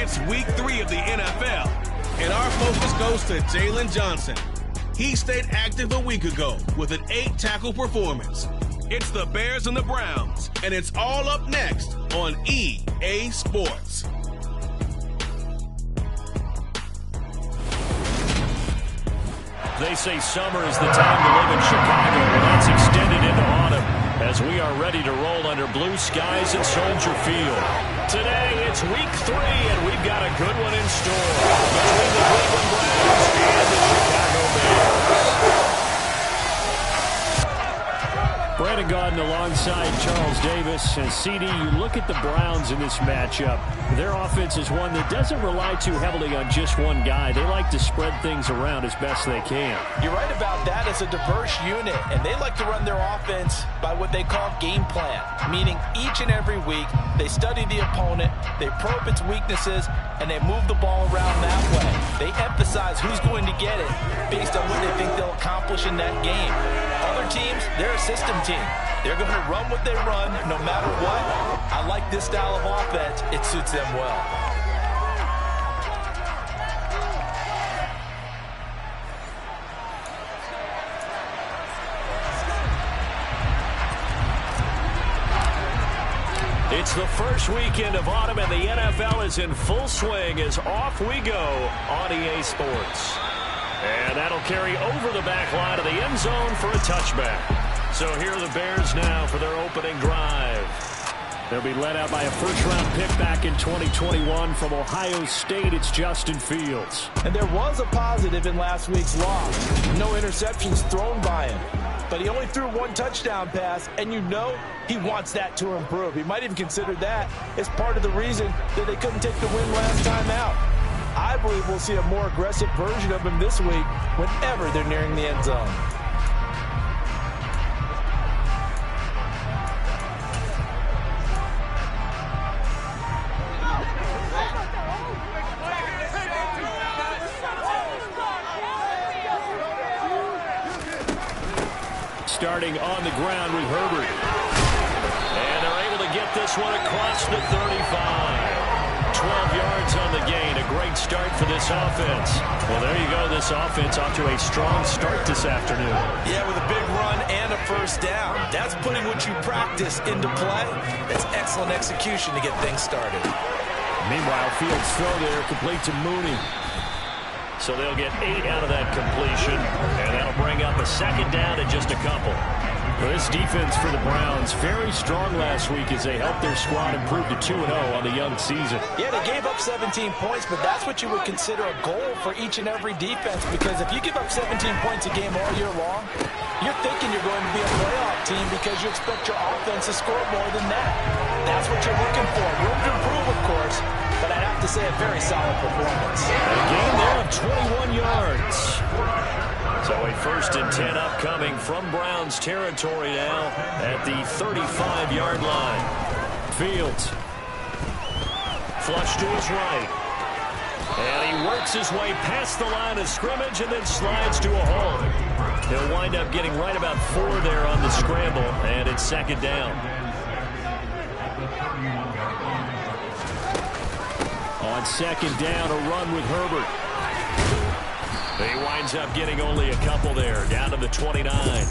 It's week 3 of the NFL, and our focus goes to Jalen Johnson. He stayed active a week ago with an 8-tackle performance. It's the Bears and the Browns, and it's all up next on EA Sports. They say summer is the time to live in Chicago, and that's extended into autumn as we are ready to roll under blue skies at Soldier Field. Today, it's week 3, and we've got a good one in store between the Cleveland Browns and the Chicago Bears. Brandon Gaudin alongside Charles Davis. And CD, you look at the Browns in this matchup. Their offense is one that doesn't rely too heavily on just one guy. They like to spread things around as best they can. You're right about that. It's a diverse unit, and they like to run their offense by what they call game plan, meaning each and every week they study the opponent, they probe its weaknesses, and they move the ball around that way. They emphasize who's going to get it based on what they think they'll accomplish in that game. Other teams, they're a system team. They're going to run what they run no matter what. I like this style of offense. It suits them well. It's the first weekend of autumn, and the NFL is in full swing as off we go on EA Sports. And that'll carry over the back line of the end zone for a touchback. So here are the Bears now for their opening drive. They'll be led out by a first-round pick back in 2021 from Ohio State. It's Justin Fields. And there was a positive in last week's loss. No interceptions thrown by him. But he only threw 1 touchdown pass, and you know he wants that to improve. He might even consider that as part of the reason that they couldn't take the win last time out. I believe we'll see a more aggressive version of him this week whenever they're nearing the end zone. Starting on the ground with Herbert. And they're able to get this one across the 35. 12 yards on the gain. A great start for this offense. Well, there you go. This offense off to a strong start this afternoon. Yeah, with a big run and a first down. That's putting what you practice into play. That's excellent execution to get things started. Meanwhile, Fields throw there, complete to Mooney. So they'll get 8 out of that completion, and that'll bring up a second down and just a couple. Well, this defense for the Browns, very strong last week as they helped their squad improve to 2-0 on the young season. Yeah, they gave up 17 points, but that's what you would consider a goal for each and every defense, because if you give up 17 points a game all year long, you're thinking you're going to be a playoff team because you expect your offense to score more than that. That's what you're looking for. Room to improve, of course, but I'd have to say a very solid performance. A gain there of 21 yards. So a 1st and 10 upcoming from Browns territory now at the 35-yard line. Fields. Flush to his right. And he works his way past the line of scrimmage and then slides to a halt. He'll wind up getting right about 4 there on the scramble, and it's second down. On second down, a run with Herbert. He winds up getting only a couple there, down to the 29.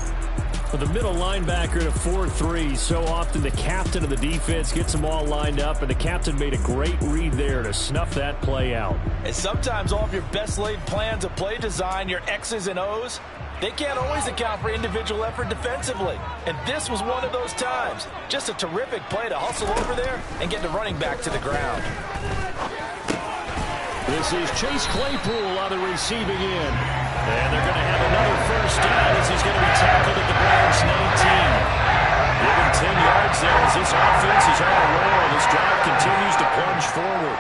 For the middle linebacker in a 4-3, so often the captain of the defense gets them all lined up, and the captain made a great read there to snuff that play out. And sometimes all of your best laid plans of play design, your X's and O's, they can't always account for individual effort defensively. And this was one of those times. Just a terrific play to hustle over there and get the running back to the ground. This is Chase Claypool on the receiving end. And they're going to have another first down as he's going to be tackled at the Browns 19. Given 10 yards there as this offense is on a roll. This drive continues to plunge forward.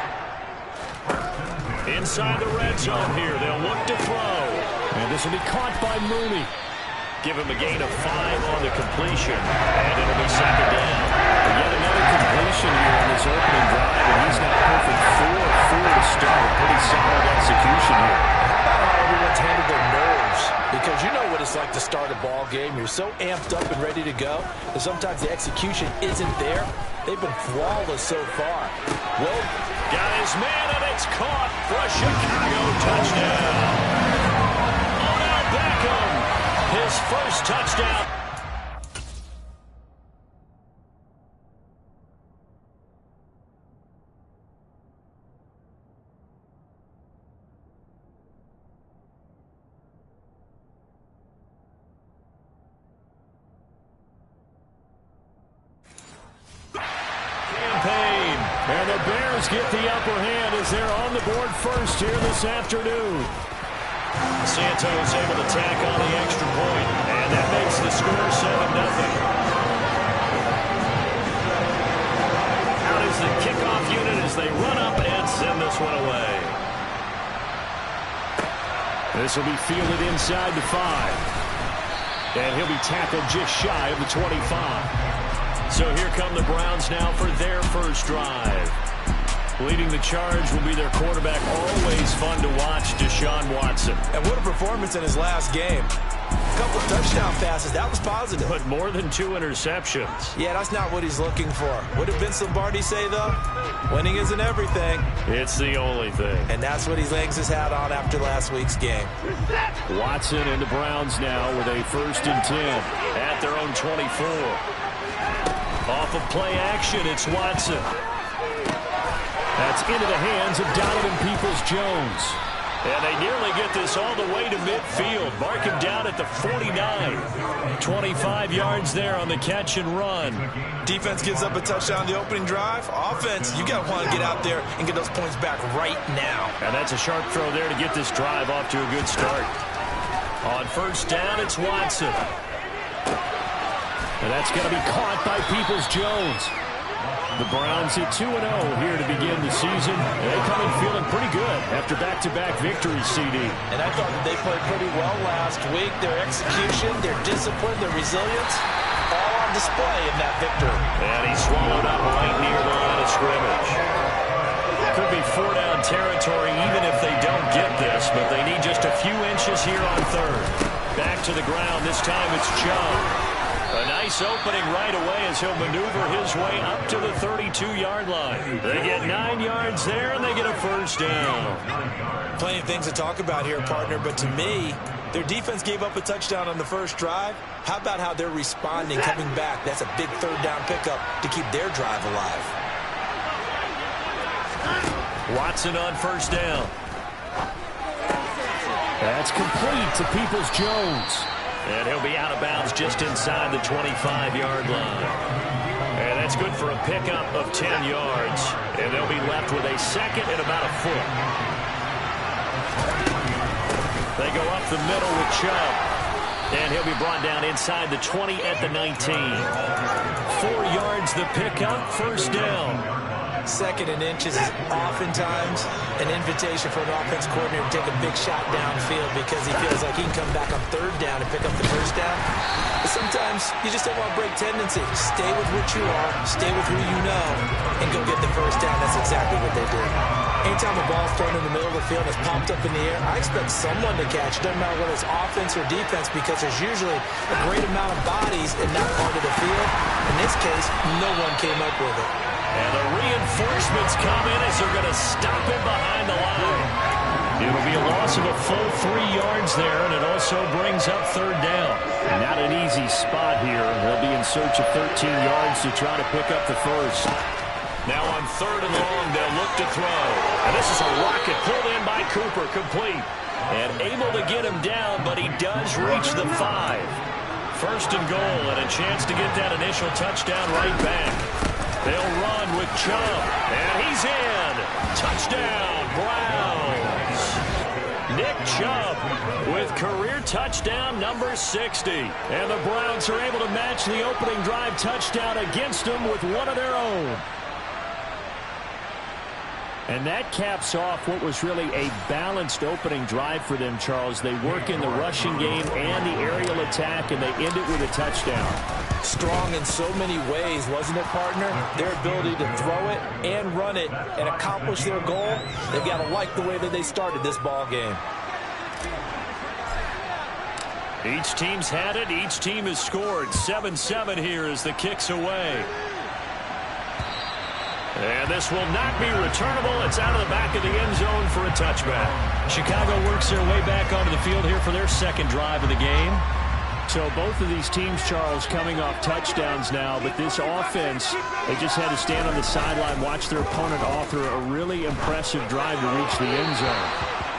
Inside the red zone here, they'll look to throw. And this will be caught by Mooney. Give him a gain of 5 on the completion. And it'll be second down. But yet another completion here on this opening drive, and he's now perfect 4-4 to start. Pretty solid execution here. How about how everyone's handled their nerves? Because you know what it's like to start a ball game. You're so amped up and ready to go that sometimes the execution isn't there. They've been flawless so far. Will got his man, and it's caught for a Chicago touchdown. Odell Beckham, his first touchdown. And the Bears get the upper hand as they're on the board first here this afternoon. Santos able to tack on the extra point, and that makes the score 7-0. Out is the kickoff unit as they run up and send this one away. This will be fielded inside the 5. And he'll be tackled just shy of the 25. So here come the Browns now for their first drive. Leading the charge will be their quarterback. Always fun to watch, Deshaun Watson. And what a performance in his last game. A couple of touchdown passes. That was positive. But more than 2 interceptions. Yeah, that's not what he's looking for. What did Vince Lombardi say, though? Winning isn't everything. It's the only thing. And that's what he hangs his hat on after last week's game. Watson and the Browns now with a 1st and 10 at their own 24. Off of play action, it's Watson. That's into the hands of Donovan Peoples-Jones. And they nearly get this all the way to midfield. Mark him down at the 49. 25 yards there on the catch and run. Defense gives up a touchdown on the opening drive. Offense, you got to want to get out there and get those points back right now. And that's a sharp throw there to get this drive off to a good start. On 1st down, it's Watson. And that's going to be caught by Peoples-Jones. The Browns at 2-0 here to begin the season. They come in feeling pretty good after back-to-back victories, CD. And I thought that they played pretty well last week. Their execution, their discipline, their resilience, all on display in that victory. And he's swallowed up right near the line of scrimmage. Could be 4-down territory even if they don't get this, but they need just a few inches here on 3rd. Back to the ground. This time it's Chubb. A nice opening right away as he'll maneuver his way up to the 32-yard line. They get 9 yards there, and they get a 1st down. Plenty of things to talk about here, partner, but to me, their defense gave up a touchdown on the first drive. How about how they're responding, coming back? That's a big 3rd down pickup to keep their drive alive. Watson on 1st down. That's complete to Peoples-Jones. And he'll be out of bounds just inside the 25-yard line. And that's good for a pickup of 10 yards. And they'll be left with a 2nd and about a foot. They go up the middle with Chubb. And he'll be brought down inside the 20 at the 19. 4 yards the pickup, 1st down. 2nd and inches is oftentimes an invitation for an offense coordinator to take a big shot downfield because he feels like he can come back on 3rd down and pick up the 1st down. But sometimes you just don't want to break tendency. Stay with what you are, stay with who you know, and go get the 1st down. That's exactly what they did. Anytime a ball's thrown in the middle of the field and it's popped up in the air, I expect someone to catch. It doesn't matter whether it's offense or defense because there's usually a great amount of bodies in that part of the field. In this case, no one came up with it. And the reinforcements come in as they're going to stop him behind the line. It'll be a loss of a full 3 yards there, and it also brings up 3rd down. Not an easy spot here. They'll be in search of 13 yards to try to pick up the 1st. Now on 3rd and long, they'll look to throw. And this is a rocket pulled in by Cooper, complete. And able to get him down, but he does reach the 5. 1st and goal, and a chance to get that initial touchdown right back. They'll run with Chubb, and he's in. Touchdown, Browns. Nick Chubb with career touchdown number 60. And the Browns are able to match the opening drive touchdown against them with one of their own. And that caps off what was really a balanced opening drive for them, Charles. They work in the rushing game and the aerial attack, and they end it with a touchdown. Strong in so many ways, wasn't it, partner? Their ability to throw it and run it and accomplish their goal, they've got to like the way that they started this ball game. Each team's had it. Each team has scored. 7-7 here as the kick's away. And this will not be returnable. It's out of the back of the end zone for a touchback. Chicago works their way back onto the field here for their second drive of the game. So both of these teams, Charles, coming off touchdowns now, but this offense, they just had to stand on the sideline, watch their opponent author a really impressive drive to reach the end zone.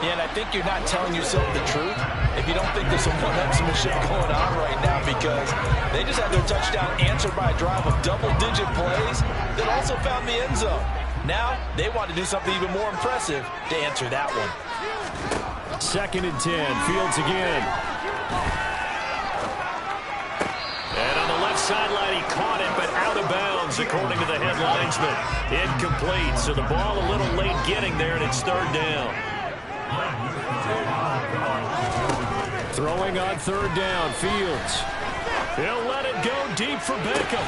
Yeah, and I think you're not telling yourself the truth if you don't think there's some one-upsmanship going on right now, because they just had their touchdown answered by a drive of double-digit plays that also found the end zone. Now, they want to do something even more impressive to answer that one. 2nd and 10, Fields again. And on the left sideline, he caught it, but out of bounds, according to the head linesman. Incomplete, so the ball a little late getting there, and it's 3rd down. Throwing on 3rd down, Fields. He'll let it go deep for Beckham.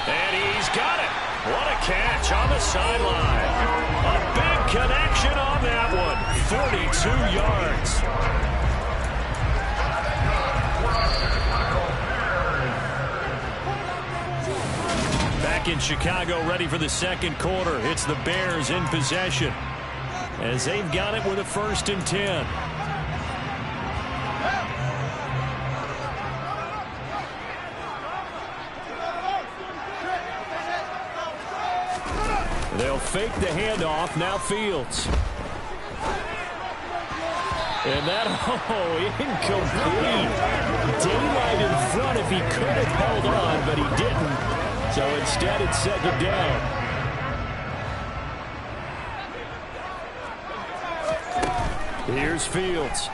And he's got it. What a catch on the sideline. A big connection on that one. 42 yards. Back in Chicago, ready for the second quarter. It's the Bears in possession, as they've got it with a 1st and 10. They'll fake the handoff. Now Fields. And that, incomplete. Daylight in front if he could have held on, but he didn't. So instead, it's 2nd down. Here's Fields.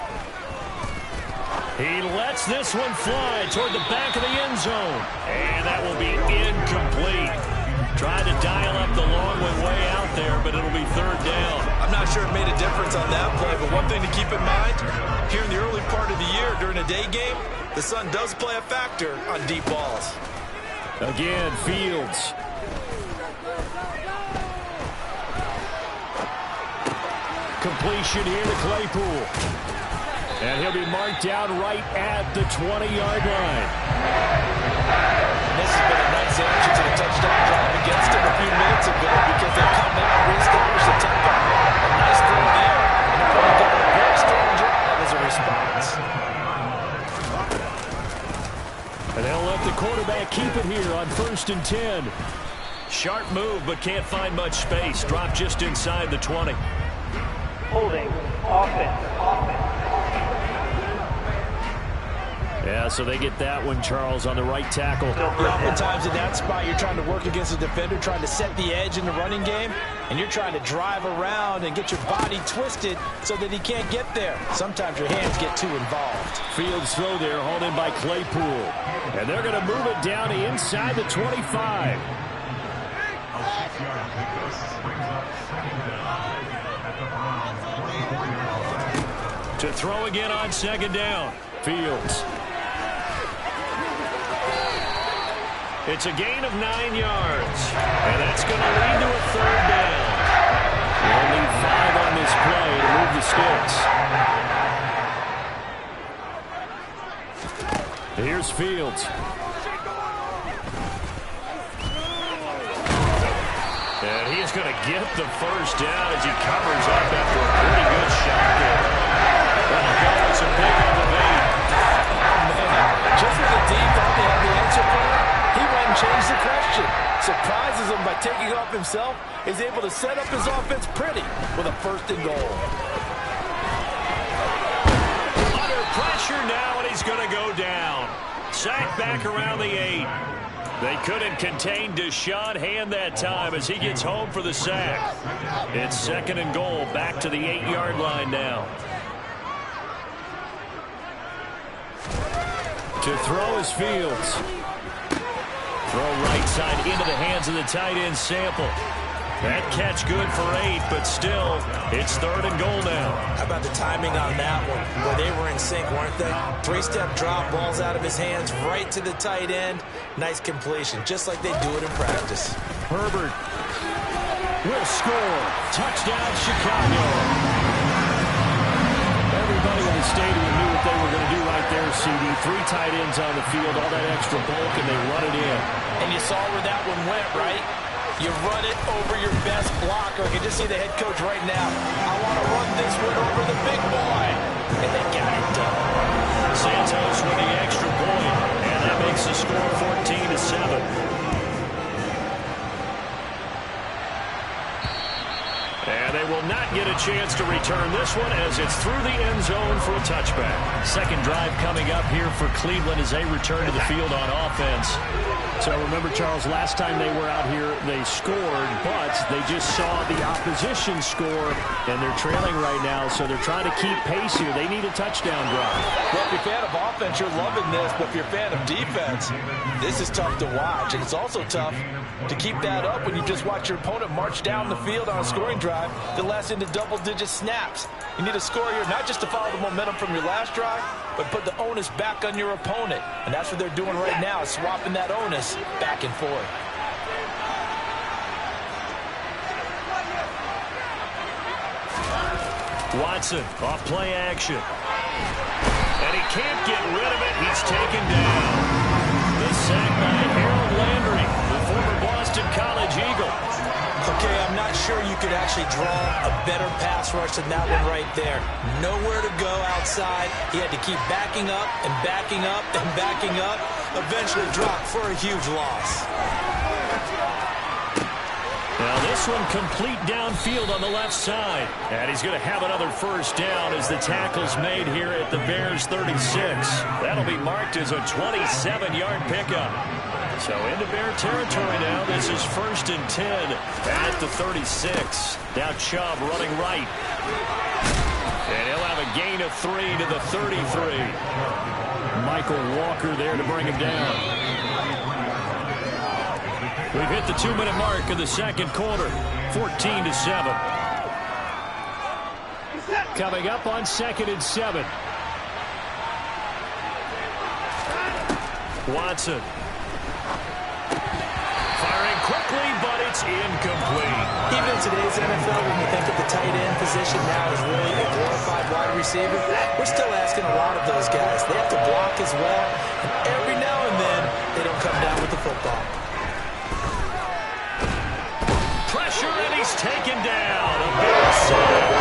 He lets this one fly toward the back of the end zone. And that will be incomplete. Tried to dial up the long one way out there, but it'll be 3rd down. I'm not sure it made a difference on that play, but one thing to keep in mind, here in the early part of the year during a day game, the sun does play a factor on deep balls. Again, Fields. Completion here to Claypool. And he'll be marked down right at the 20-yard line. This has been a nice answer to the touchdown drive against him a few minutes ago, because they come out and reestablish the tempo. A nice throw there, and they're putting together a very strong drive as a response. And they'll let the quarterback keep it here on 1st and 10. Sharp move, but can't find much space. Dropped just inside the 20. Holding offense. Yeah, so they get that one, Charles, on the right tackle. Oftentimes in that spot, you're trying to work against a defender, trying to set the edge in the running game, and you're trying to drive around and get your body twisted so that he can't get there. Sometimes your hands get too involved. Fields throw there, hauled in by Claypool. And they're going to move it down to inside the 25. To throw again on 2nd down, Fields. It's a gain of 9 yards, and that's going to lead to a 3rd down. They'll need 5 on this play to move the sticks. Here's Fields. And he's going to get the 1st down as he covers up after a pretty good shot there. That'll go with some big on the bait. Just when the team thought they had the answer for him, he went and changed the question. Surprises him by taking off himself. Is able to set up his offense pretty with a 1st and goal. Under pressure now, and he's going to go down. Sacked back around the 8. They couldn't contain Deshaun Hand that time as he gets home for the sack. It's 2nd and goal, back to the 8-yard line now. To throw is Fields. Throw right side into the hands of the tight end, Sample. That catch good for 8, but still, it's 3rd and goal now. How about the timing on that one, where they were in sync, weren't they? 3-step drop, balls out of his hands, right to the tight end. Nice completion, just like they do it in practice. Herbert will score. Touchdown, Chicago. Everybody in the stadium knew what they were going to do right there, CD. 3 tight ends on the field, all that extra bulk, and they run it in. And you saw where that one went, right? You run it over your best blocker. You can just see the head coach right now. I want to run this one over the big boy. And they got it done. Santos with the extra point, and that makes the score 14-7. And they will not get a chance to return this one as it's through the end zone for a touchback. Second drive coming up here for Cleveland as they return to the field on offense. So remember, Charles, last time they were out here, they scored, but they just saw the opposition score, and they're trailing right now, so they're trying to keep pace here. They need a touchdown drive. Well, if you're a fan of offense, you're loving this, but if you're a fan of defense, this is tough to watch. And it's also tough to keep that up when you just watch your opponent march down the field on a scoring drive that lasts into double-digit snaps. You need a score here, not just to follow the momentum from your last drive, but put the onus back on your opponent. And that's what they're doing right now, is swapping that onus back and forth. Watson off play action. And he can't get rid of it. He's taken down. The sack by Harold Landry, the former Boston College Eagle. Okay, I'm not sure you could actually draw a better pass rush than that one right there. Nowhere to go outside. He had to keep backing up and backing up and backing up. Eventually dropped for a huge loss. Now this one complete downfield on the left side. And he's going to have another first down as the tackle's made here at the Bears 36. That'll be marked as a 27-yard pickup. So into Bear territory now. This is 1st and 10 at the 36. Now Chubb running right. And he'll have a gain of 3 to the 33. Michael Walker there to bring him down. We've hit the 2-minute mark of the second quarter. 14-7. Coming up on 2nd and 7. Watson. Firing quickly, but it's incomplete. Even in today's NFL, when you think of the tight end position now as really a glorified wide receiver, we're still asking a lot of those guys. They have to block as well, and every now and then, they don't come down with the football. Pressure, and he's taken down. A big sack.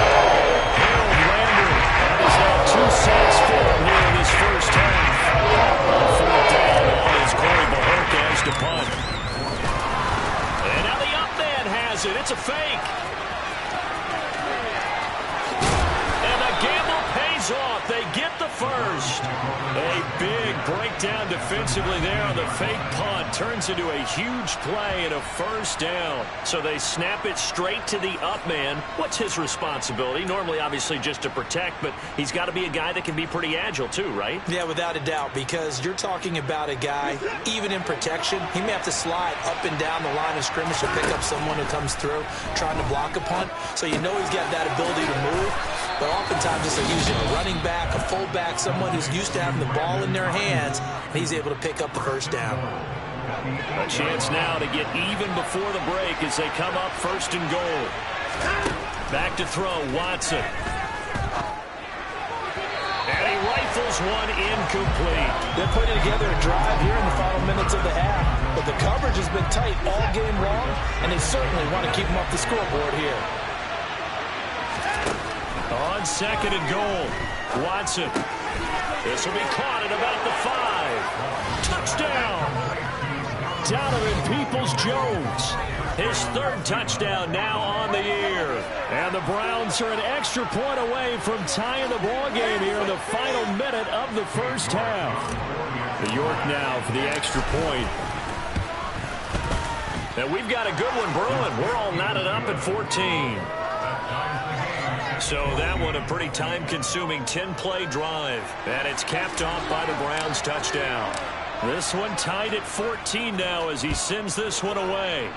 Harold Landry. That is now 2 sacks for him here in this first half. On 4th down is Corey Bohoke as to punt. And now the up man has it. It's a fake. And the gamble pays off. They get the first. A big breakdown defensively there on the fake punt. Turns into a huge play and a first down. So they snap it straight to the up man. What's his responsibility? Normally, obviously, just to protect, but he's got to be a guy that can be pretty agile too, right? Yeah, without a doubt, because you're talking about a guy, even in protection, he may have to slide up and down the line of scrimmage to pick up someone who comes through trying to block a punt. So you know he's got that ability to move. But oftentimes it's usually a running back, a fullback, someone who's used to having the ball in their hands, and he's able to pick up the first down. A chance now to get even before the break as they come up 1st and goal. Back to throw, Watson. And he rifles one incomplete. They're putting together a drive here in the final minutes of the half, but the coverage has been tight all game long, and they certainly want to keep them off the scoreboard here. On 2nd and goal, Watson. This will be caught at about the 5. Touchdown! Donovan Peoples-Jones. His 3rd touchdown now on the year. And the Browns are an extra point away from tying the ball game here in the final minute of the first half. New York now for the extra point. And we've got a good one brewing. We're all knotted up at 14. So that one a pretty time-consuming 10-play drive. And it's capped off by the Browns' touchdown. This one tied at 14 now as he sends this one away.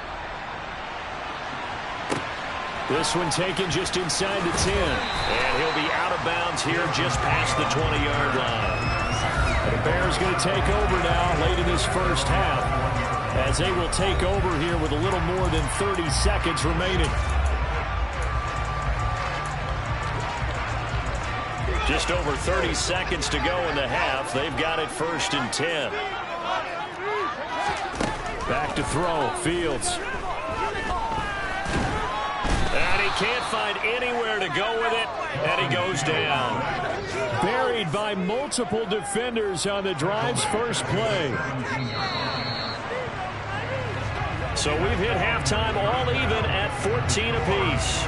This one taken just inside the 10. And he'll be out of bounds here just past the 20-yard line. The Bears going to take over now late in this first half as they will take over here with a little more than 30 seconds remaining. Just over 30 seconds to go in the half. They've got it 1st and 10. Back to throw. Fields. And he can't find anywhere to go with it, and he goes down. Buried by multiple defenders on the drive's first play. So we've hit halftime all even at 14 apiece.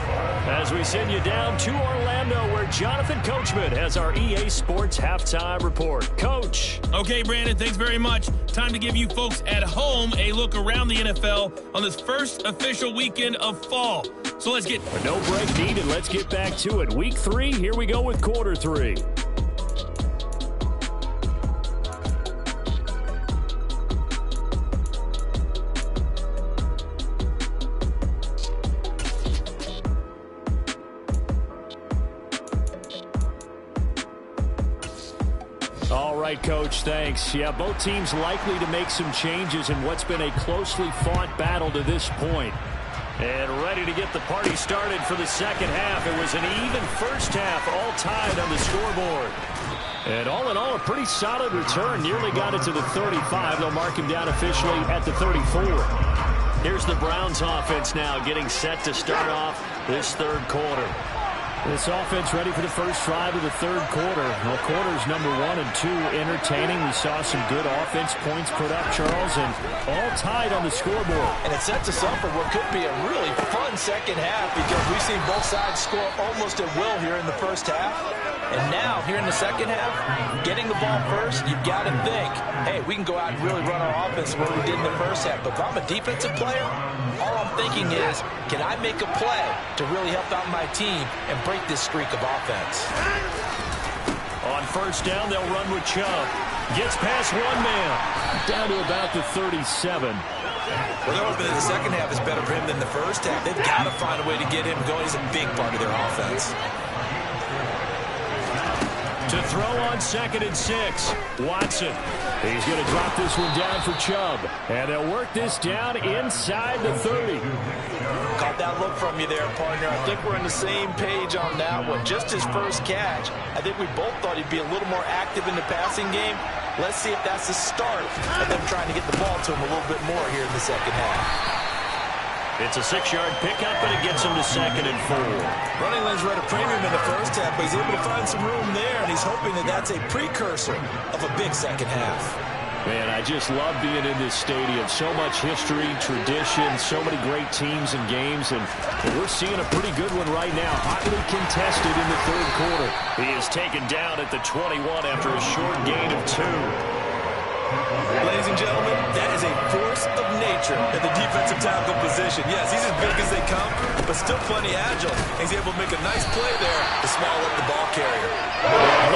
As we send you down to Orlando, where Jonathan Coachman has our EA Sports Halftime Report. Coach. Okay, Brandon, thanks very much. Time to give you folks at home a look around the NFL on this first official weekend of fall. So let's get... No break needed. Let's get back to it. Week 3, here we go with quarter 3. All right, Coach, thanks. Yeah, both teams likely to make some changes in what's been a closely fought battle to this point. And ready to get the party started for the second half. It was an even first half, all tied on the scoreboard. And all in all, a pretty solid return. Nearly got it to the 35. They'll mark him down officially at the 34. Here's the Browns offense now getting set to start off this third quarter. This offense ready for the first drive of the third quarter. Well, quarters number 1 and 2 entertaining. We saw some good offense points put up, Charles, and all tied on the scoreboard. And it sets us up for what could be a really fun second half because we've seen both sides score almost at will here in the first half. And now, here in the second half, getting the ball first, you've got to think, hey, we can go out and really run our offense the way we did in the first half. But if I'm a defensive player, all I'm thinking is, can I make a play to really help out my team and break this streak of offense? On first down, they'll run with Chubb. Gets past one man. Down to about the 37. Well, they're hoping that the second half is better for him than the first half. They've got to find a way to get him going. He's a big part of their offense. To throw on 2nd and 6. Watson. He's going to drop this one down for Chubb. And they'll work this down inside the 30. Caught that look from you there, partner. I think we're on the same page on that one. Just his first catch. I think we both thought he'd be a little more active in the passing game. Let's see if that's the start of them trying to get the ball to him a little bit more here in the second half. It's a 6-yard pickup, and it gets him to 2nd and 4. Running lanes were at a premium in the first half, but he's able to find some room there, and he's hoping that that's a precursor of a big second half. Man, I just love being in this stadium. So much history, tradition, so many great teams and games, and we're seeing a pretty good one right now. Hotly contested in the third quarter. He is taken down at the 21 after a short gain of 2. Ladies and gentlemen, that is a force of nature at the defensive tackle position. Yes, he's as big as they come, but still plenty agile. He's able to make a nice play there to swallow up the ball carrier.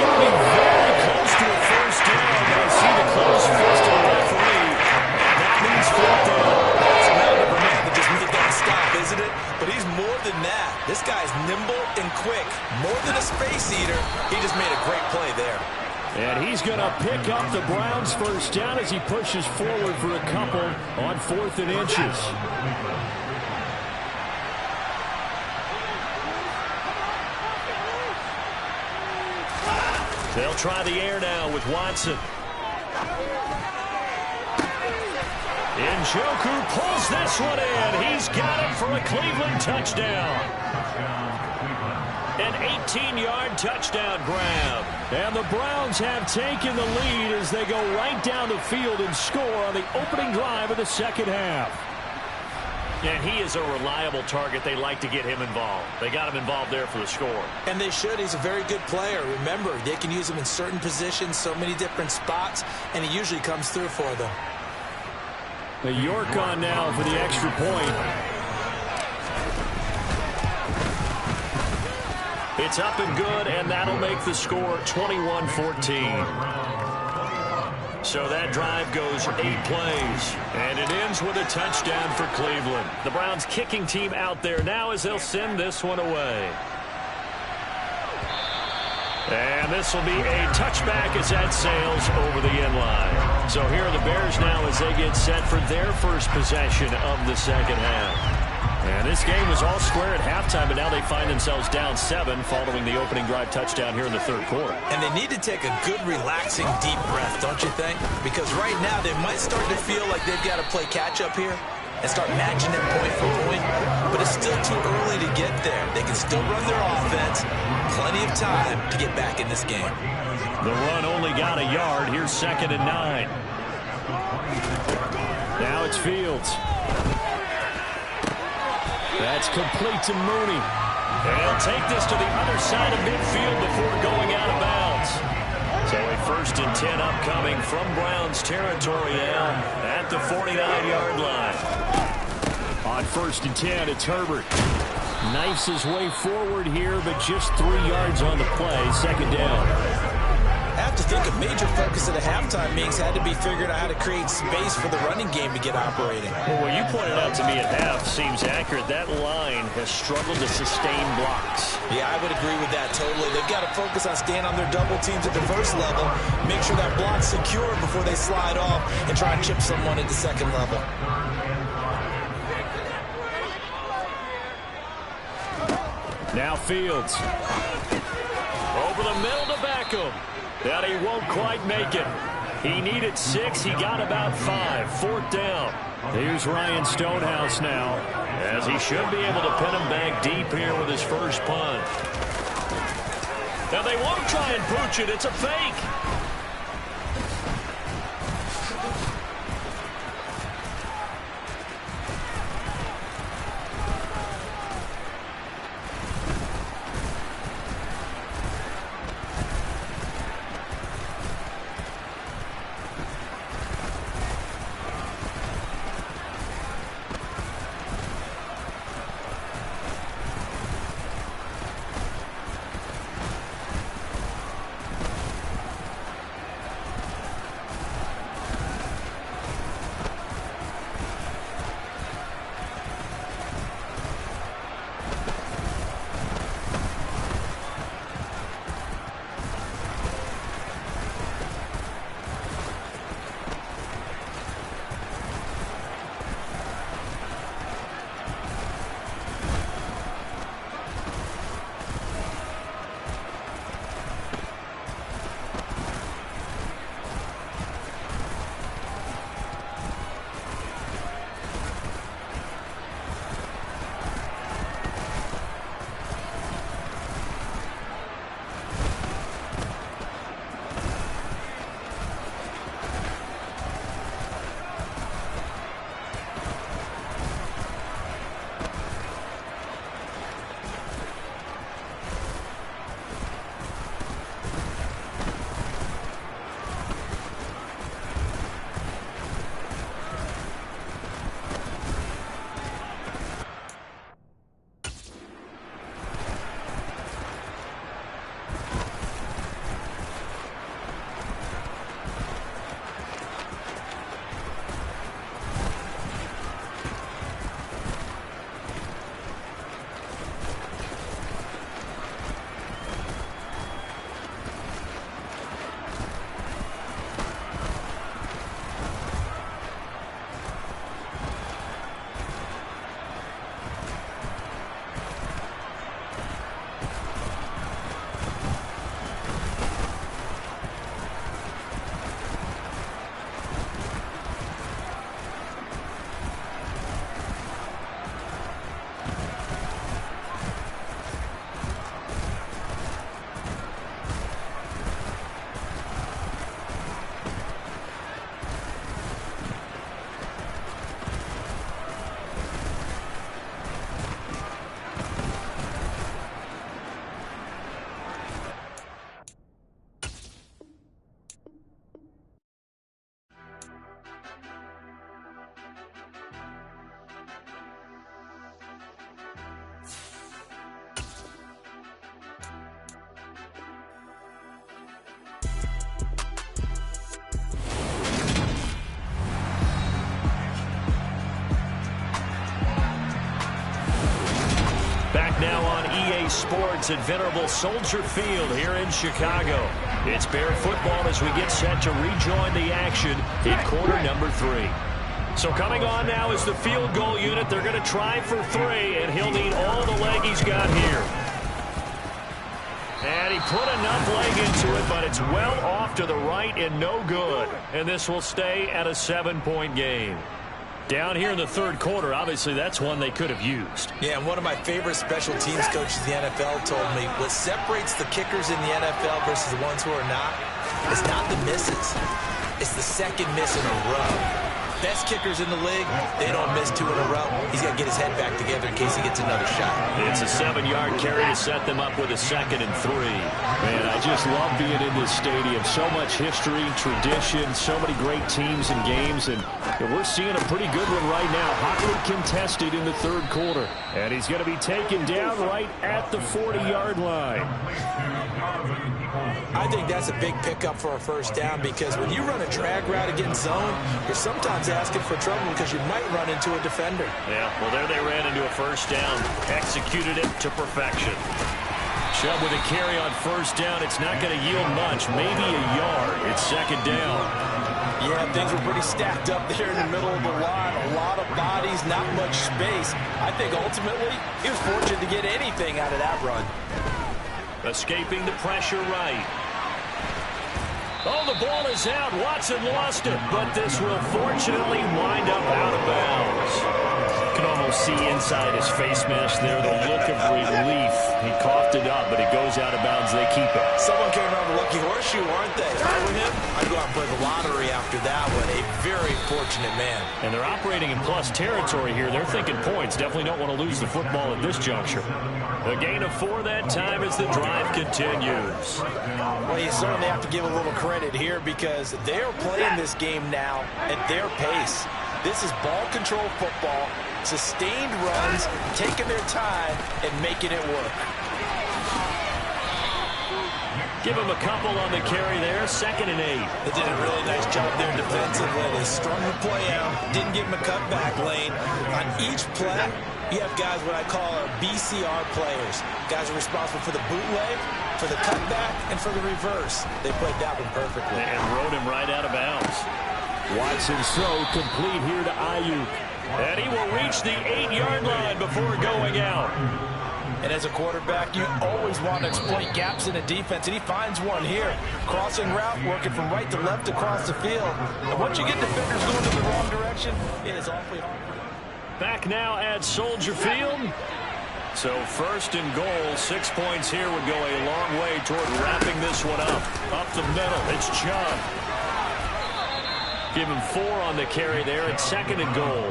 He will be very close to a first down. I see the close fist of the referee. That means fourth down. It's a man over man that just made that stop, isn't it? But he's more than that. This guy's nimble and quick. More than a space eater, he just made a great play there. And he's going to pick up the Browns' first down as he pushes forward for a couple on 4th and inches. They'll try the air now with Watson. Njoku pulls this one in. He's got it for a Cleveland touchdown. An 18-yard touchdown grab. And the Browns have taken the lead as they go right down the field and score on the opening drive of the second half. And he is a reliable target. They like to get him involved. They got him involved there for the score. And they should. He's a very good player. Remember, they can use him in certain positions, so many different spots, and he usually comes through for them. The York on now for the extra point. It's up and good, and that'll make the score 21-14. So that drive goes 8 plays, and it ends with a touchdown for Cleveland. The Browns kicking team out there now as they'll send this one away. And this will be a touchback as that sails over the end line. So here are the Bears now as they get set for their first possession of the second half. And this game was all square at halftime, but now they find themselves down 7 following the opening drive touchdown here in the third quarter. And they need to take a good, relaxing, deep breath, don't you think? Because right now they might start to feel like they've got to play catch-up here and start matching it point for point. But it's still too early to get there. They can still run their offense. Plenty of time to get back in this game. The run only got a yard. Here's 2nd and 9. Now it's Fields. That's complete to Mooney. And he'll take this to the other side of midfield before going out of bounds. So a 1st and 10 upcoming from Browns territory now at the 49-yard line. On 1st and 10, it's Herbert. Knifes his way forward here, but just 3 yards on the play. 2nd down. I have to think a major focus at the halftime meetings had to be figuring out how to create space for the running game to get operating. Well, what you pointed out to me at half seems accurate. That line has struggled to sustain blocks. Yeah, I would agree with that totally. They've got to focus on staying on their double teams at the first level, make sure that block's secure before they slide off and try and chip someone at the second level. Now Fields. Over the middle to Beckham. That he won't quite make it. He needed 6. He got about 5. 4th down. Here's Ryan Stonehouse now, as he should be able to pin him back deep here with his first punt. Now they won't try and pooch it. It's a fake. Now on EA Sports at Venerable Soldier Field here in Chicago. It's Bear football as we get set to rejoin the action in quarter number 3. So coming on now is the field goal unit. They're going to try for 3, and he'll need all the leg he's got here. And he put enough leg into it, but it's well off to the right and no good. And this will stay at a 7-point game. Down here in the third quarter, obviously that's one they could have used. Yeah, and one of my favorite special teams coaches in the NFL told me what separates the kickers in the NFL versus the ones who are not, it's not the misses. It's the second miss in a row. Best kickers in the league, they don't miss 2 in a row. He's got to get his head back together in case he gets another shot. It's a 7-yard carry to set them up with a 2nd and 3. Man, I just love being in this stadium. So much history, tradition, so many great teams and games, and we're seeing a pretty good one right now. Hotly contested in the third quarter. And he's going to be taken down right at the 40-yard line. I think that's a big pickup for a first down because when you run a drag route against zone, you're sometimes asking for trouble because you might run into a defender. Yeah, well, there they ran into a first down. Executed it to perfection. Chubb with a carry on first down. It's not going to yield much, maybe a yard. It's 2nd down. Yeah, things were pretty stacked up there in the middle of the line. A lot of bodies, not much space. I think ultimately he was fortunate to get anything out of that run. Escaping the pressure right. Oh, the ball is out. Watson lost it, but this will fortunately wind up out of bounds. You can almost see inside his face mask there the look of relief. He coughed it up, but it goes out of bounds. They keep it. Someone came around with a lucky horseshoe, aren't they? If I were him, I'd go out and play the lottery after that one. A very fortunate man. And they're operating in plus territory here. They're thinking points. Definitely don't want to lose the football at this juncture. A gain of 4 that time as the drive continues. Well, you certainly have to give a little credit here because they're playing this game now at their pace. This is ball control football, sustained runs, taking their time, and making it work. Give him a couple on the carry there, 2nd and 8. They did a really nice job there defensively. They strung the play out, didn't give him a cutback lane. On each play, you have guys what I call our BCR players. Guys are responsible for the bootleg, for the cutback, and for the reverse. They played that one perfectly. And rode him right out of bounds. Watson's throw complete here to Ayuk. And he will reach the 8-yard line before going out. And as a quarterback, you always want to exploit gaps in the defense, and he finds one here. Crossing route, working from right to left across the field. And once you get defenders going in the wrong direction, it is awfully hard. Back now at Soldier Field. So 1st and goal, 6 points here would go a long way toward wrapping this one up. Up the middle, it's Chubb. Give him 4 on the carry there at 2nd and goal.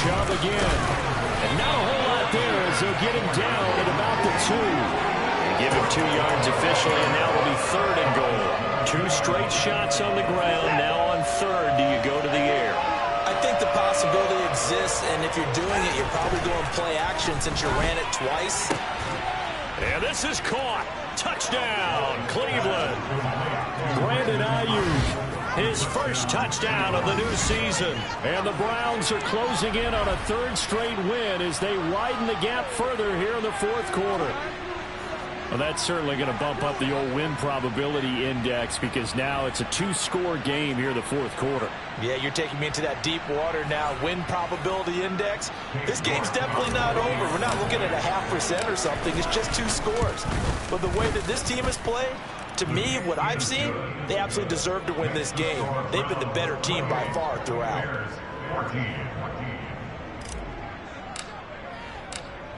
Chubb again. And not a whole lot there as they'll get him down at about the 2. And give him 2 yards officially, and now it'll be 3rd and goal. 2 straight shots on the ground. Now on 3rd, do you go to the air? I think the possibility exists, and if you're doing it, you're probably going play action since you ran it twice. And this is caught. Touchdown, Cleveland. Brandon Ayuk. His first touchdown of the new season. And the Browns are closing in on a 3rd straight win as they widen the gap further here in the 4th quarter. Well, that's certainly going to bump up the old win probability index because now it's a 2-score game here in the 4th quarter. Yeah, you're taking me into that deep water now. Win probability index. This game's definitely not over. We're not looking at a 0.5% or something. It's just 2 scores. But the way that this team has played, to me, what I've seen, they absolutely deserve to win this game. They've been the better team by far throughout.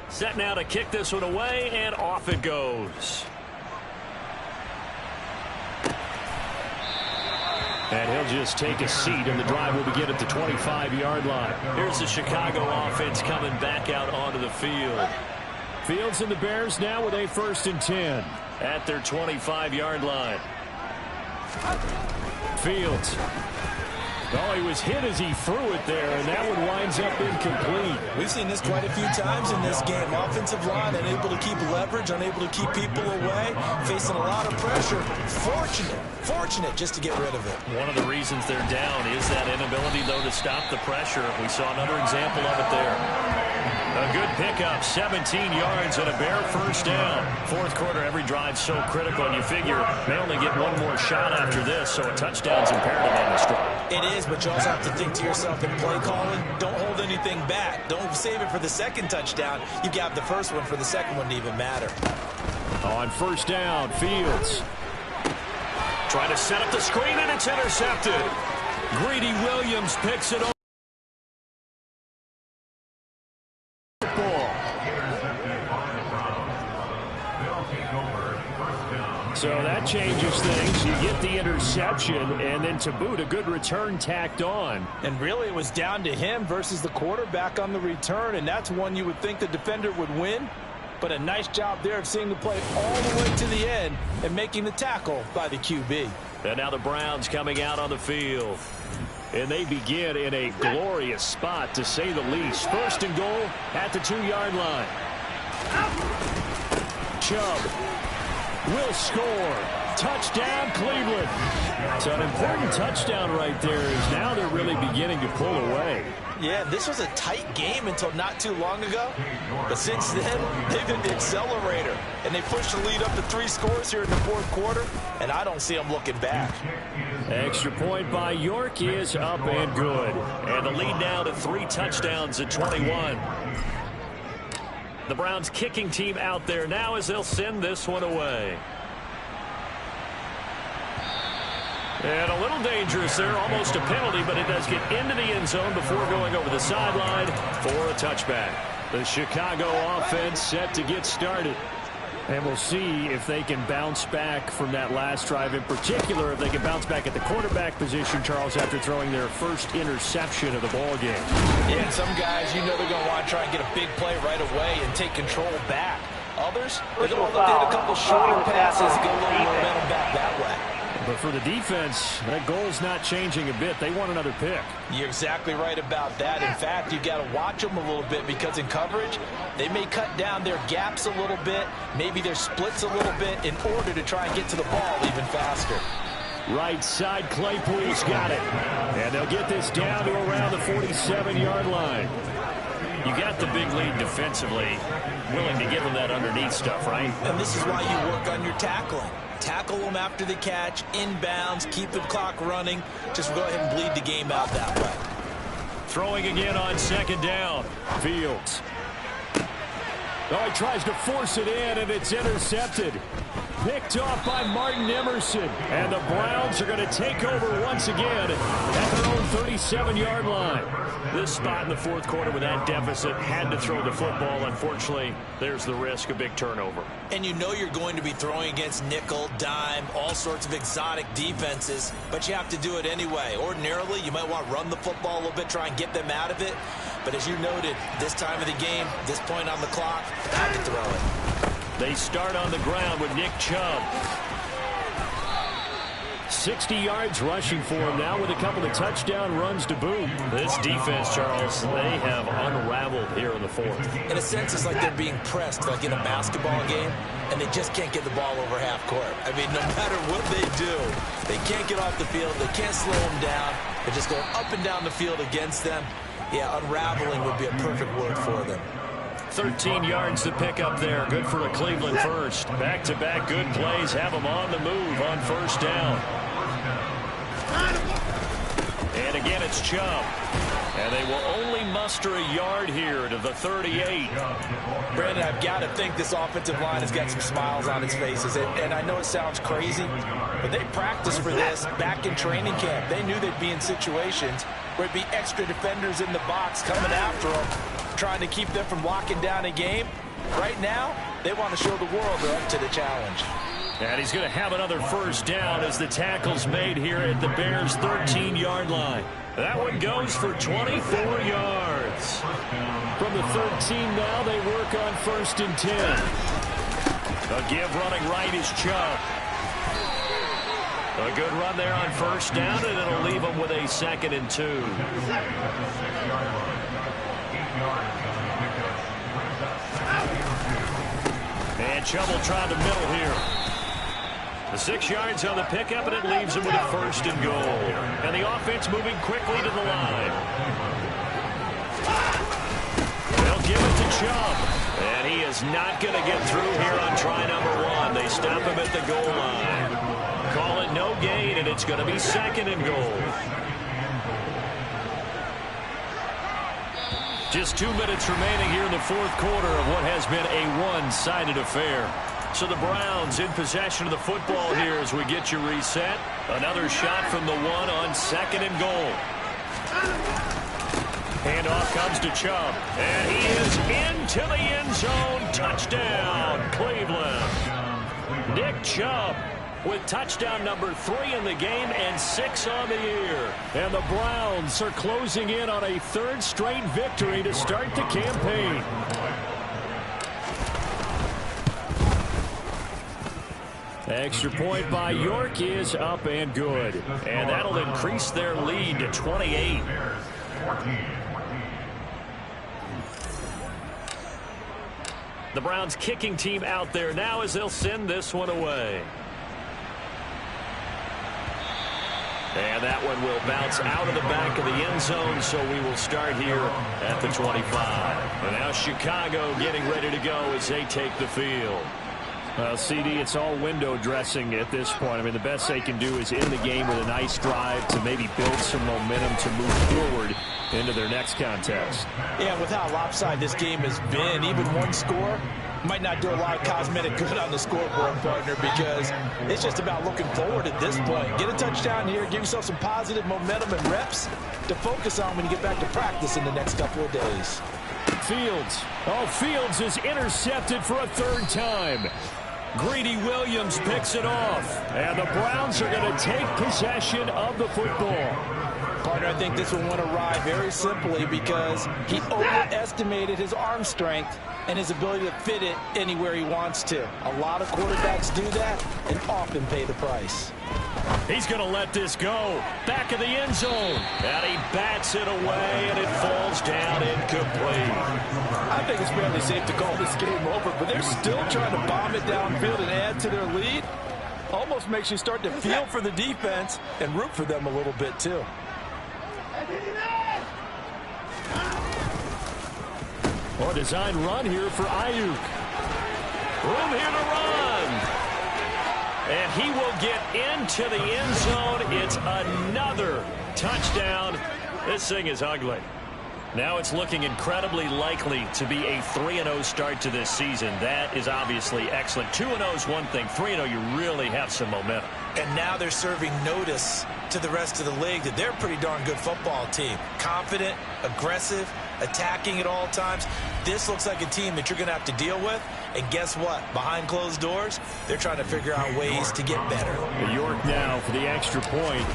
Set now to kick this one away, and off it goes. And he'll just take a seat, and the drive will begin at the 25-yard line. Here's the Chicago offense coming back out onto the field. Fields and the Bears now with a 1st and 10. At their 25-yard line. Fields. Oh, he was hit as he threw it there, and that one winds up incomplete. We've seen this quite a few times in this game. Offensive line unable to keep leverage, unable to keep people away, facing a lot of pressure. Fortunate just to get rid of it. One of the reasons they're down is that inability, though, to stop the pressure. We saw another example of it there. A good pickup, 17 yards and a Bear first down. Fourth quarter, every drive so critical, and you figure they only get one more shot after this, so a touchdown's imperative on this drive. It is, but you also have to think to yourself in play calling, don't hold anything back. Don't save it for the second touchdown. You got the first one for the second one to even matter. On first down, Fields. Trying to set up the screen, and it's intercepted. Greedy Williams picks it up. So that changes things. You get the interception, and then to boot, a good return tacked on. And really, it was down to him versus the quarterback on the return, and that's one you would think the defender would win. But a nice job there of seeing the play all the way to the end and making the tackle by the QB. And now the Browns coming out on the field. And they begin in a glorious spot, to say the least. First and goal at the 2-yard line. Chubb will score. Touchdown, Cleveland. So an important touchdown right there is now they're really beginning to pull away. Yeah, this was a tight game until not too long ago. But since then, they've hit the accelerator. And they pushed the lead up to 3 scores here in the fourth quarter. And I don't see them looking back. Extra point by York is up and good. And the lead now to 3 touchdowns at 21. The Browns kicking team out there now as they'll send this one away. And a little dangerous there, almost a penalty, but it does get into the end zone before going over the sideline for a touchback. The Chicago offense set to get started. And we'll see if they can bounce back from that last drive, in particular if they can bounce back at the quarterback position, Charles, after throwing their first interception of the ball game. Yeah, some guys, you know they're going to want to try and get a big play right away and take control back. Others, they're going to look at a couple shorter passes and get a little momentum back that way. But for the defense, that goal's not changing a bit. They want another pick. You're exactly right about that. In fact, you've got to watch them a little bit because in coverage, they may cut down their gaps a little bit, maybe their splits a little bit in order to try and get to the ball even faster. Right side, Claypool's got it. And they'll get this down to around the 47-yard line. You got the big lead defensively, willing to give them that underneath stuff, right? And this is why you work on your tackling. Tackle them after the catch, inbounds, keep the clock running. Just go ahead and bleed the game out that way. Throwing again on second down. Fields. Oh, he tries to force it in, and it's intercepted. Picked off by Martin Emerson. And the Browns are going to take over once again at their own 37-yard line. This spot in the fourth quarter with that deficit, had to throw the football. Unfortunately, there's the risk of big turnover. And you know you're going to be throwing against nickel, dime, all sorts of exotic defenses, but you have to do it anyway. Ordinarily, you might want to run the football a little bit, try and get them out of it. But as you noted, this time of the game, this point on the clock, have to throw it. They start on the ground with Nick Chubb. 60 yards rushing for him now with a couple of touchdown runs to boot. This defense, Charles, they have unraveled here in the fourth. In a sense, it's like they're being pressed like in a basketball game, and they just can't get the ball over half court. I mean, no matter what they do, they can't get off the field. They can't slow them down. They're just going up and down the field against them. Yeah, unraveling would be a perfect word for them. 13 yards to pick up there. Good for a Cleveland first. Back-to-back good plays have them on the move on first down. And again, it's Chubb. And they will only muster a yard here to the 38. Brandon, I've got to think this offensive line has got some smiles on its faces. And I know it sounds crazy, but they practiced for this back in training camp. They knew they'd be in situations where it'd be extra defenders in the box coming after them, trying to keep them from locking down a game. Right now, they want to show the world they're up to the challenge. And he's going to have another first down as the tackle's made here at the Bears' 13-yard line. That one goes for 24 yards. From the 13 now, they work on first and 10. A give running right is Chubb. A good run there on first down, and it'll leave them with a 2nd and 2. And Chubb will try the middle here. The 6 yards on the pickup, and it leaves him with a 1st and goal. And the offense moving quickly to the line. They'll give it to Chubb. And he is not going to get through here on try number 1. They stop him at the goal line. Call it no gain, and it's going to be 2nd and goal. Just 2 minutes remaining here in the 4th quarter of what has been a one-sided affair. So the Browns in possession of the football here as we get you reset. Another shot from the 1 on 2nd and goal. Handoff comes to Chubb. And he is into the end zone. Touchdown, Cleveland. Nick Chubb with touchdown number 3 in the game and 6 on the year. And the Browns are closing in on a 3rd straight victory to start the campaign. Extra point by York is up and good. And that'll increase their lead to 28. The Browns kicking team out there now as they'll send this one away. And that one will bounce out of the back of the end zone, so we will start here at the 25. And now Chicago getting ready to go as they take the field. Well, CD, it's all window dressing at this point. I mean, the best they can do is end the game with a nice drive to maybe build some momentum to move forward into their next contest. Yeah, with how lopsided this game has been, even one score might not do a lot of cosmetic good on the scoreboard, partner, because it's just about looking forward at this point. Get a touchdown here, give yourself some positive momentum and reps to focus on when you get back to practice in the next couple of days. Fields. Oh, Fields is intercepted for a 3rd time. Greedy Williams picks it off. And the Browns are going to take possession of the football. Partner, I think this one went awry very simply because he overestimated his arm strength and his ability to fit it anywhere he wants to. A lot of quarterbacks do that and often pay the price. He's going to let this go. Back of the end zone. And he bats it away, and it falls down incomplete. I think it's fairly safe to call this game over, but they're still trying to bomb it downfield and add to their lead. Almost makes you start to feel for the defense and root for them a little bit, too. Or design run here for Ayuk. Room here to run. And he will get into the end zone. It's another touchdown. This thing is ugly. Now it's looking incredibly likely to be a 3-0 start to this season. That is obviously excellent. 2-0 is one thing. 3-0, you really have some momentum. And now they're serving notice to the rest of the league that they're a pretty darn good football team. Confident, aggressive, attacking at all times. This looks like a team that you're going to have to deal with. And guess what? Behind closed doors, they're trying to figure out ways to get better. York now for the extra point.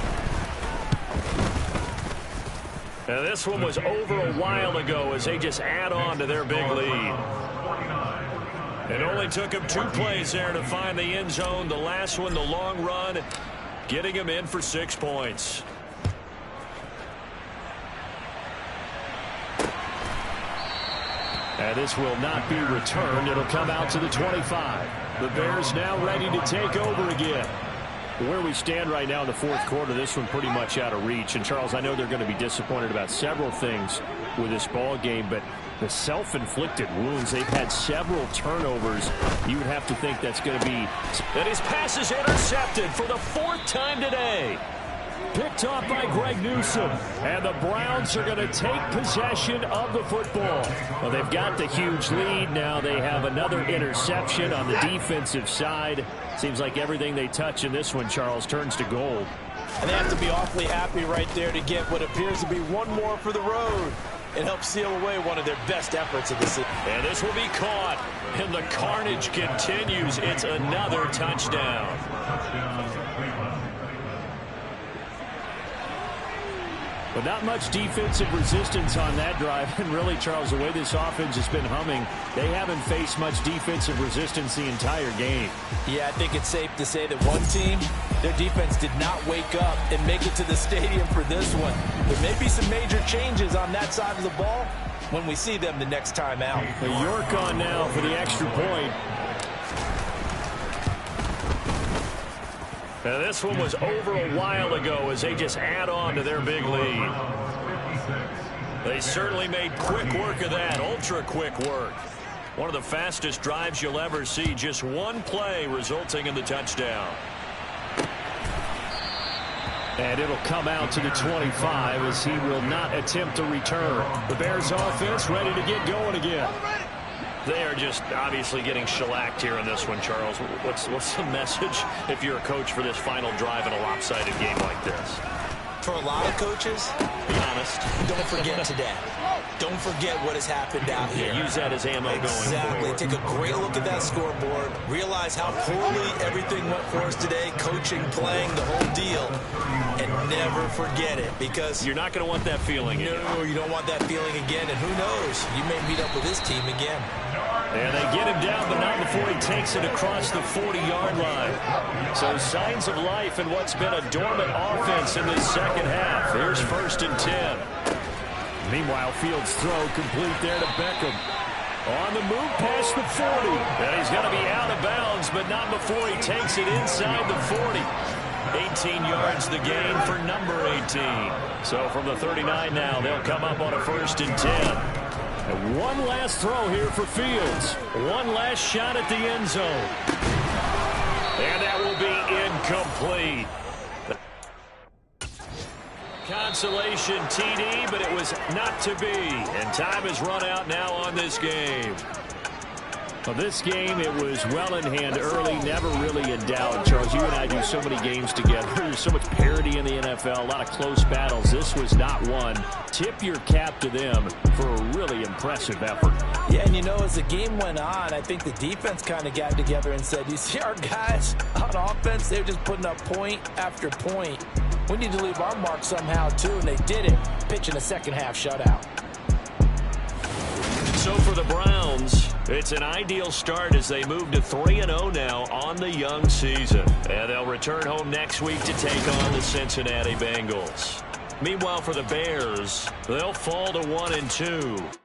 And this one was over a while ago as they just add on to their big lead. It only took him 2 plays there to find the end zone. The last one, the long run, getting him in for 6 points. And this will not be returned. It'll come out to the 25. The Bears now ready to take over again. Where we stand right now in the 4th quarter, this one pretty much out of reach. And, Charles, I know they're going to be disappointed about several things with this ball game, but the self-inflicted wounds, they've had several turnovers. You would have to think that's going to be. And his pass is intercepted for the 4th time today. Picked off by Greg Newsome. And the Browns are going to take possession of the football. Well, they've got the huge lead. Now they have another interception on the defensive side. Seems like everything they touch in this one, Charles, turns to gold. And they have to be awfully happy right there to get what appears to be one more for the road and help seal away one of their best efforts of the season. And this will be caught. And the carnage continues. It's another touchdown. But not much defensive resistance on that drive. And really, Charles, the way this offense has been humming, they haven't faced much defensive resistance the entire game. Yeah, I think it's safe to say that one team, their defense did not wake up and make it to the stadium for this one. There may be some major changes on that side of the ball when we see them the next time out. York on now for the extra point. Now this one was over a while ago as they just add on to their big lead. They certainly made quick work of that, ultra quick work. One of the fastest drives you'll ever see, just one play resulting in the touchdown. And it'll come out to the 25 as he will not attempt to return. The Bears offense ready to get going again. They are just obviously getting shellacked here in this one, Charles. What's the message if you're a coach for this final drive in a lopsided game like this? For a lot of coaches, be honest, don't forget today. Don't forget what has happened out here. Use that as ammo going forward. Exactly. Take a great look at that scoreboard. Realize how poorly everything went for us today. Coaching, playing, the whole deal. And never forget it, because you're not going to want that feeling again. No, you don't want that feeling again. And who knows? You may meet up with this team again. And they get him down, but not before he takes it across the 40-yard line. So signs of life in what's been a dormant offense in this second half. Here's 1st and 10. Meanwhile, Fields' throw complete there to Beckham. On the move past the 40. And he's going to be out of bounds, but not before he takes it inside the 40. 18 yards the gain for number 18. So from the 39 now, they'll come up on a 1st and 10. And one last throw here for Fields. One last shot at the end zone. And that will be incomplete. Consolation TD, but it was not to be. And time has run out now on this game. Well, this game, it was well in hand early, never really in doubt. Charles, you and I do so many games together. There's so much parity in the NFL, a lot of close battles. This was not one. Tip your cap to them for a really impressive effort. Yeah, and you know, as the game went on, I think the defense kind of got together and said, you see our guys on offense, they're just putting up point after point. We need to leave our mark somehow, too, and they did it, pitching a second-half shutout. So for the Browns, it's an ideal start as they move to 3-0 now on the young season. And they'll return home next week to take on the Cincinnati Bengals. Meanwhile, for the Bears, they'll fall to 1-2.